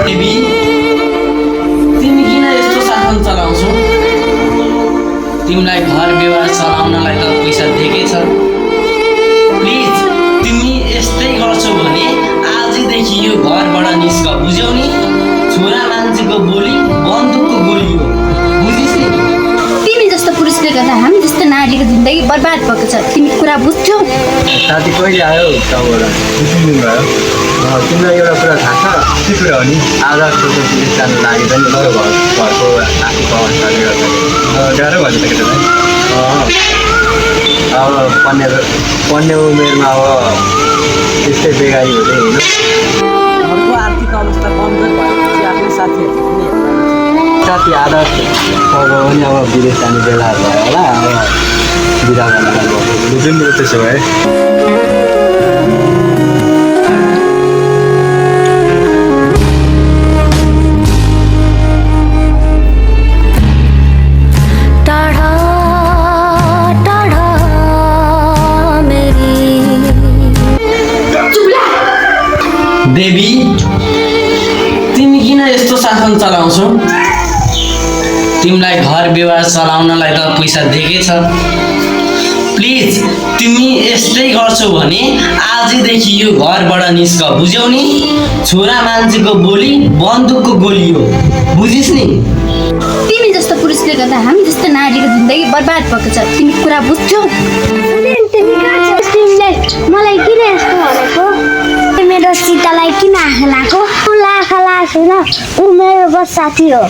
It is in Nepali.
देवी तिमी किन यस्तो शासन चलाउँछौ? तिमीलाई घर व्यवहार चलाउनलाई त पैसा दिएकै छ। प्लिज तिमी यस्तै गर्छौ भने आजदेखि यो घरबाट निस्क, बुझ्यौ नि? छोरा मान्छेको बोली बन्दुकको गोली हो, बुझिस् नि? तिमी जस्तो पुरुषले गर्दा हामी जस्तो नारीको जिन्दगी बर्बाद भएको छ, तिमी कुरा बुझ्छौ? साथी कहिले आयो तँबाट? दुई भयो। तिमीलाई एउटा कुरा थाहा छ? के कुरा हो नि? आधा जस्तो विदेश जानु लागि पनि मेरो घरको आर्थिक अवस्थाले गर्दा गाह्रो भयो त केटालाई। अब पढ्ने उमेरमा अब त्यस्तै बेगारी हुँदै होइन। घरको आर्थिक अवस्था कमजोर भएपछि आफ्नो साथी आधा पनि अब विदेश जाने बेला भयो होला। अब बिदा गर्न बुझ्नु नि त्यसो भए। देवी तिमी किन यस्तो शासन चलाउँछौ? तिमीलाई घर व्यवहार चलाउनलाई त पैसा दिएकै छ। प्लिज तिमी यस्तै गर्छौ भने आजदेखि यो घरबाट निस्क, बुझ्यौ नि? छोरा मान्छेको बोली बन्दुकको गोली हो, बुझिस् नि? तिमी जस्तो पुरुषले गर्दा हामी जस्तो नारीको जिन्दगी बर्बाद भएको छ, तिमी कुरा बुझ्छौ? मलाई किन यस्तो भनेको? मेरो सीतालाई किन आँखा लाग्यो? ऊ आँखा लाग्दैन, ऊ मेरो बस साथी हो।